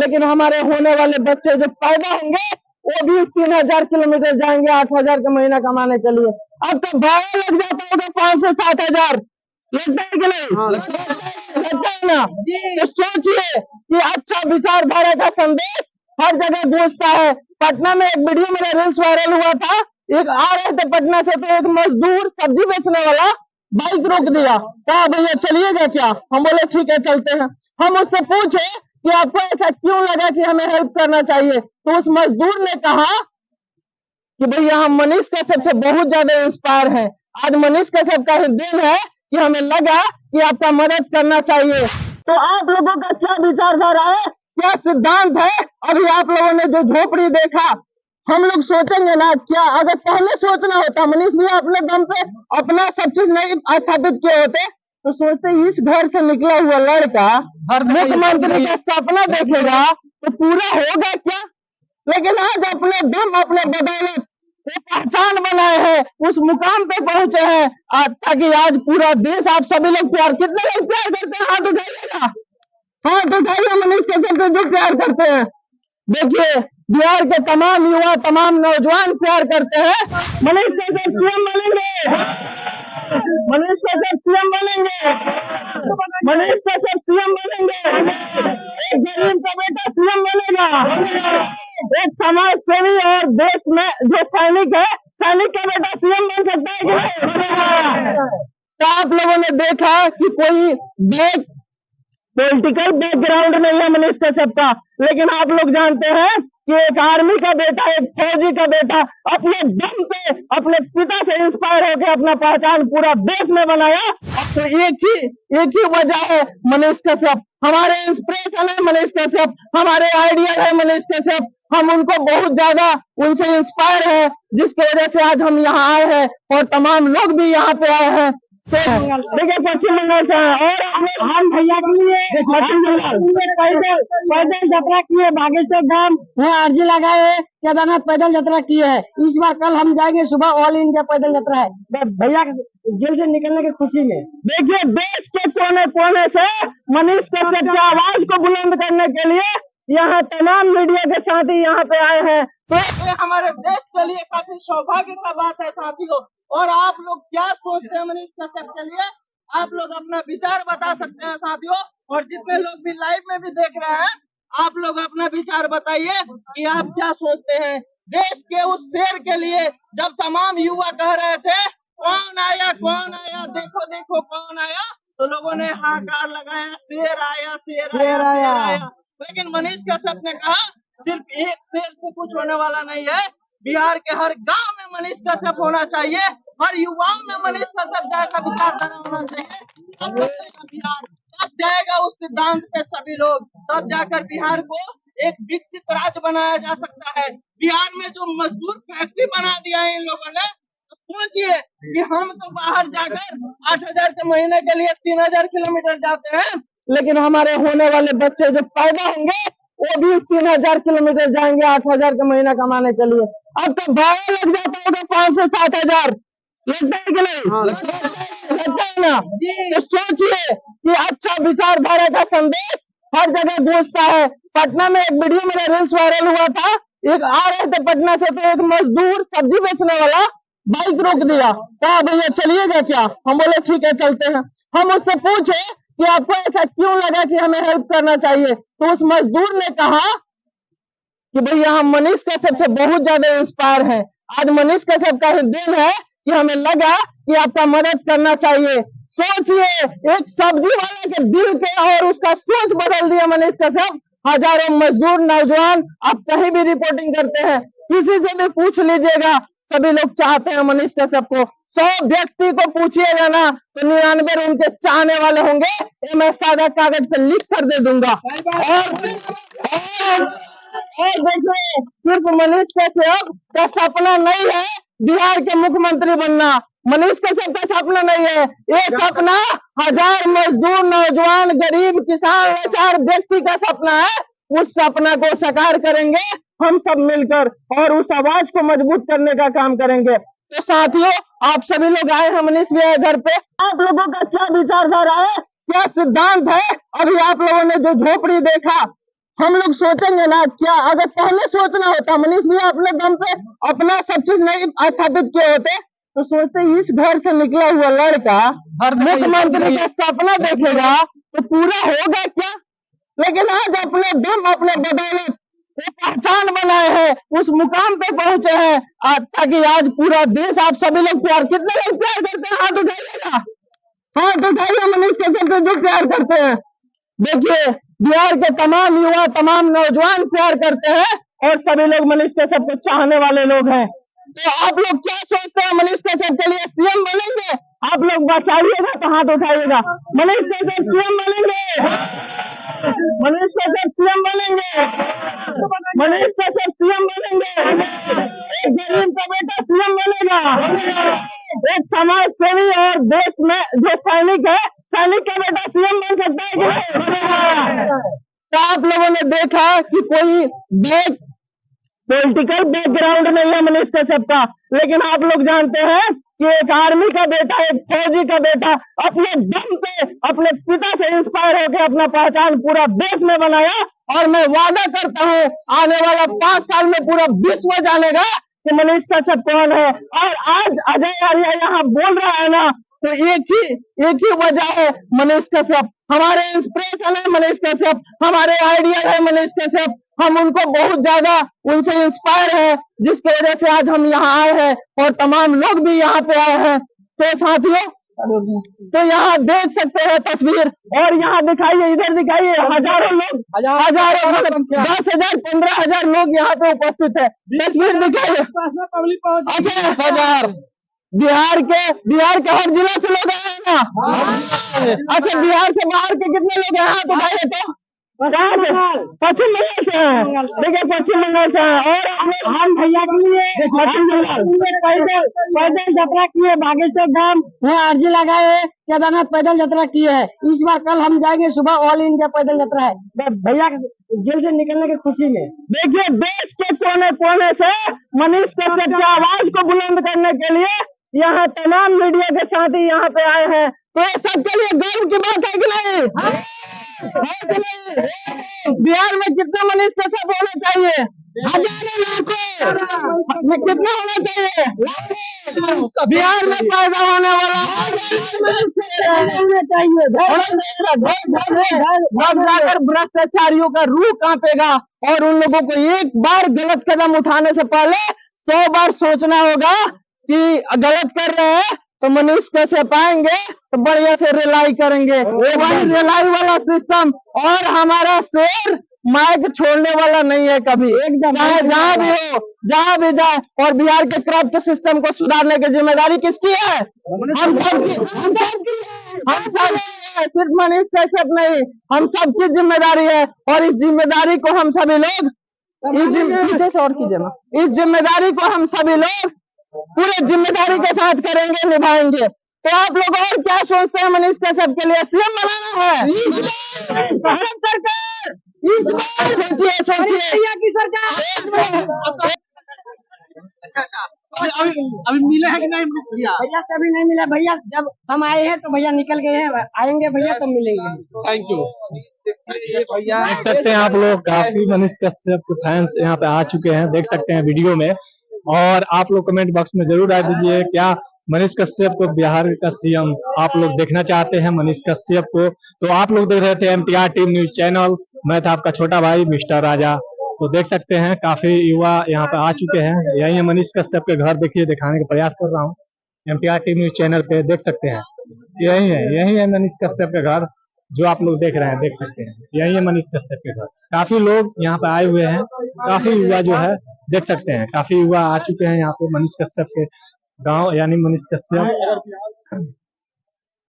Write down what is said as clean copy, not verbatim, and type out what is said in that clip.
लेकिन हमारे होने वाले बच्चे जो पैदा होंगे वो भी 3000 किलोमीटर जाएंगे 8000 का महीना कमाने के लिए। अब तो भाड़ा लग जाता होगा 5 से 7 हजार, लगता है कि नहीं? लगता है ना? तो सोचिए कि अच्छा विचारधारा का संदेश हर जगह गूंजता है। पटना में एक वीडियो मेरा रील्स वायरल हुआ था, एक आ रहे थे पटना से तो एक मजदूर सब्जी बेचने वाला बाइक रोक दिया, कहा भैया चलिएगा क्या? हम बोले ठीक है चलते हैं। हम उससे पूछे कि आपको ऐसा क्यों लगा कि हमें हेल्प करना चाहिए, तो उस मजदूर ने कहा कि भैया हम मनीष कश्यप से बहुत ज्यादा इंस्पायर हैं। आज मनीष कश्यप का ही दिन है कि हमें लगा कि आपका मदद करना चाहिए। तो आप लोगों का क्या विचारधारा है, क्या सिद्धांत है? अभी आप लोगों ने जो झोपड़ी देखा, हम लोग सोचेंगे ना क्या अगर पहले सोचना होता, मनीष भी अपने दम पे अपना सब चीज नहीं स्थापित किए होते तो सोचते इस घर से निकला हुआ लड़का मुख्यमंत्री का सपना देखेगा तो पूरा होगा क्या? लेकिन आज अपने दम अपने बदौलत वो पहचान बनाए हैं, उस मुकाम पे पहुंचे हैं ताकि आज पूरा देश आप सभी लोग प्यार, कितने लोग प्यार करते हैं? हाथ उठाइएगा, हाथ उठाइए मनीष कश्यप से जो प्यार करते हैं। देखिए बिहार के तमाम युवा तमाम नौजवान प्यार करते हैं। मनीष कश्यप सीएम बनेंगे, मनीष कश्यप सीएम बनेंगे, मनीष कश्यप सीएम बनेंगे, एक गरीब का बेटा सीएम बनेगा, एक समाज सेवी और देश में जो सैनिक है सैनिक का बेटा सीएम बन सकता है कि नहीं? तो आप लोगों ने देखा कि कोई पॉलिटिकल बैकग्राउंड नहीं है मनीष कश्यप का, लेकिन आप लोग जानते हैं कि एक आर्मी का बेटा, एक फौजी का बेटा अपने दम पे अपने पिता से इंस्पायर होकर अपना पहचान पूरा देश में बनाया। तो एक ही वजह है मनीष कश्यप, हमारे इंस्पिरेशन है मनीष कश्यप, हमारे आइडियल है मनीष कश्यप। हम उनको बहुत ज्यादा उनसे इंस्पायर है, जिसकी वजह से आज हम यहाँ आए हैं और तमाम लोग भी यहाँ पे आए हैं। देखिए पश्चिम बंगाल से और हम भैया के लिए पश्चिम बंगाल पैदल यात्रा किए, बागेश्वर धाम आरजी लगाए, केदारनाथ पैदल यात्रा किए है। इस बार कल हम जाएंगे सुबह, ऑल इंडिया पैदल यात्रा है भैया जेल से निकलने की खुशी में। देखिए देश के कोने कोने से मनीष कश्यप की आवाज को बुलंद करने के लिए यहाँ तमाम मीडिया के साथी यहाँ पे आए हैं। तो ये हमारे देश के लिए काफी सौभाग्य का बात है साथियों। और आप लोग क्या सोचते हैं मनीष कश्यप के लिए, आप लोग अपना विचार बता सकते हैं साथियों। और जितने लोग भी लाइव में भी देख रहे हैं, आप लोग अपना विचार बताइए कि आप क्या सोचते हैं देश के उस शेर के लिए। जब तमाम युवा कह रहे थे कौन आया देखो देखो कौन आया, तो लोगों ने हाहाकार लगाया शेर आया शेर आया। लेकिन मनीष कश्यप ने कहा सिर्फ एक शेर से कुछ होने वाला नहीं है, बिहार के हर गांव में मनीष कश्यप होना चाहिए, हर युवाओं में मनीष कश्यप जैसा विचारधारा होना चाहिए। तब बचेगा बिहार, तब जाएगा उस सिद्धांत पे सभी लोग, तब जाकर बिहार को एक विकसित राज्य बनाया जा सकता है। बिहार में जो मजदूर फैक्ट्री बना दिया है इन लोगों ने, तो सोचिए कि हम तो बाहर जाकर 8000 के महीने के लिए 3000 किलोमीटर जाते हैं, लेकिन हमारे होने वाले बच्चे जो पैदा होंगे वो भी 3000 किलोमीटर जाएंगे 8000 का महीना कमाने के लिए। अब तो भाड़ा लग जाता होगा 5 से 7 हजार, लगता है कि नहीं? लगता है ना? तो सोचिए कि अच्छा विचारधारा का संदेश हर जगह गूंजता है। पटना में एक वीडियो मेरा रील्स वायरल हुआ था, एक आ रहे थे पटना से तो एक मजदूर सब्जी बेचने वाला बाइक रोक दिया, कहा भैया चलिएगा क्या? हम बोले ठीक है चलते हैं। हम उससे पूछे कि आपको ऐसा क्यों लगा कि हमें हेल्प करना चाहिए, तो उस मजदूर ने कहा कि भैया हम मनीष कश्यप से बहुत ज्यादा इंस्पायर हैं। आज मनीष कश्यप का ही दिन है कि हमें लगा कि आपका मदद करना चाहिए। सोचिए एक सब्जी वाले के दिल के और उसका सोच बदल दिया मनीष कश्यप। हजारों मजदूर नौजवान आप कहीं भी रिपोर्टिंग करते हैं, किसी से भी पूछ लीजिएगा, सभी लोग चाहते हैं मनीष कश्यप को। 100 व्यक्ति को पूछिएगा ना तो 99 उनके चाहने वाले होंगे, ये मैं सादा कागज पे लिख कर दे दूंगा। और देखिए सिर्फ मनीष कश्यप का सपना नहीं है बिहार के मुख्यमंत्री बनना, मनीष कश्यप का सपना नहीं है, ये सपना हजार मजदूर नौजवान गरीब किसान लाचार व्यक्ति का सपना है। उस सपना को साकार करेंगे हम सब मिलकर और उस आवाज को मजबूत करने का काम करेंगे। तो साथियों आप सभी लोग आए हैं मनीष भैया घर पे, आप लोगों का क्या विचारधारा है, क्या सिद्धांत है? अभी आप लोगों ने जो झोपड़ी देखा, हम लोग सोचेंगे ना, क्या अगर पहले सोचना होता, मनीष भैया अपने दम पे अपना सब चीज नहीं स्थापित किए होते तो सोचते इस घर से निकला हुआ लड़का मुख्यमंत्री का सपना देखेगा तो पूरा होगा क्या। लेकिन आज अपने दम अपने बदौलत वो पहचान बनाए हैं, उस मुकाम पे पहुंचे हैं, ताकि आज पूरा देश आप सभी लोग प्यार, कितने लोग प्यार करते हैं हाथ उठाइएगा, हाथ उठाइए मनीष कश्यप से जो प्यार करते हैं। देखिए बिहार के तमाम युवा तमाम नौजवान प्यार करते हैं और सभी लोग मनीष कश्यप को चाहने वाले लोग हैं। तो आप लोग क्या सोचते हैं, मनीष कश्यप के लिए सीएम बनेंगे? आप लोग बचाइएगा तो हाथ उठाइएगा। मनीष कश्यप सीएम बनेंगे, मनीष कश्यप सीएम बनेंगे, मनीष कश्यप सीएम बनेंगे, एक गरीब का बेटा सीएम बनेगा, एक समाज सेवी और देश में जो सैनिक है, सैनिक का बेटा सीएम बन सकता है कि नहीं? तो आप लोगों ने देखा कि कोई पॉलिटिकल बैकग्राउंड नहीं है मनीष कश्यप का, लेकिन आप लोग जानते हैं कि एक आर्मी का बेटा, एक फौजी का बेटा अपने दम पे अपने पिता से इंस्पायर होकर अपना पहचान पूरा देश में बनाया। और मैं वादा करता हूँ आने वाला 5 साल में पूरा विश्व जानेगा कि मनीष कश्यप कौन है। और आज अजय आर्या यहाँ बोल रहा है ना, तो एक ही वजह है, मनीष कश्यप हमारे इंस्पिरेशन है, मनीष कश्यप हमारे आइडियल है, मनीष कश्यप हम उनको बहुत ज्यादा उनसे इंस्पायर है, जिसकी वजह से आज हम यहाँ आए हैं और तमाम लोग भी यहाँ पे आए हैं। तो साथियों, तो यहाँ देख सकते हैं तस्वीर, और यहाँ दिखाइए, इधर दिखाइए, हजारों लोग, हजारों 10,000 15,000 लोग यहाँ पे उपस्थित है। तस्वीर दिखाइए। अच्छा 10,000 बिहार के हर जिला से लोग आए हैं ना? अच्छा बिहार से बाहर के कितने लोग हैं? हाथ उठाइए तो। कहाँ से? पश्चिम बंगाल से हैं। देखिए पश्चिम बंगाल से हैं। और हम भैया के लिए पश्चिम बंगाल पैदल यात्रा किए, बागेश्वर धाम अर्जी लगाए, केदारनाथ पैदल यात्रा किए है। इस बार कल हम जाएंगे सुबह, ऑल इंडिया पैदल यात्रा है भैया जेल से निकलने की खुशी में। देखिए देश के कोने कोने से मनीष कश्यप की आवाज को बुलंद करने के लिए यहाँ तमाम मीडिया के साथी यहाँ पे आए हैं। तो सबके लिए गर्व की बात है कि नहीं? बिहार में कितने मनीष कश्यप होने चाहिए? हजारों लाखों में कितना होना चाहिए? बिहार में पैदा होने वाला होना चाहिए। जाकर भ्रष्टाचारियों का रूह कांपेगा और उन लोगों को एक बार गलत कदम उठाने से पहले 100 बार सोचना होगा कि गलत कर रहे हैं तो मनीष कश्यप आएंगे तो बढ़िया से रिलाई करेंगे। रिलाई वाला सिस्टम, और हमारा शेर माइक छोड़ने वाला नहीं है कभी, चाहे जहाँ भी हो, जहाँ भी जाए। और बिहार के करप्ट सिस्टम को सुधारने की जिम्मेदारी किसकी है? हम सबकी, हम सब, सिर्फ मनीष कश्यप नहीं, हम सबकी जिम्मेदारी है। और इस जिम्मेदारी को हम सभी लोग, इस जिम्मेदारी को हम सभी लोग पूरे जिम्मेदारी के साथ करेंगे, निभाएंगे। तो आप लोग और क्या सोचते हैं मनीष कश्यप के लिए? सीएम बनाना है भारत सरकार, की सरकार। अच्छा अभी मिले हैं कि नहीं भैया से? अभी नहीं मिला भैया, जब हम आए हैं तो भैया निकल गए हैं, आएंगे भैया तो मिलेंगे। Thank you. भैया देख सकते हैं आप लोग, काफी मनीष कश्यप के फैंस यहाँ पे आ चुके हैं, देख सकते हैं वीडियो में। और आप लोग कमेंट बॉक्स में जरूर डाल दीजिए, क्या मनीष कश्यप को बिहार का सीएम आप लोग देखना चाहते हैं मनीष कश्यप को? तो आप लोग देख रहे थे MTR टीम न्यूज चैनल, मैं था आपका छोटा भाई मिस्टर राजा। तो देख सकते हैं काफी युवा यहाँ पे आ चुके हैं, यही है मनीष कश्यप के घर, देखिए दिखाने का प्रयास कर रहा हूँ। MTR टीम न्यूज चैनल पे देख सकते हैं, यही है मनीष कश्यप के घर जो आप लोग देख रहे हैं, देख सकते हैं यही है मनीष कश्यप के घर। काफी लोग यहाँ पे आए हुए हैं, काफी युवा जो है देख सकते हैं, काफी युवा आ चुके हैं यहाँ पे मनीष कश्यप के गांव, यानी मनीष कश्यप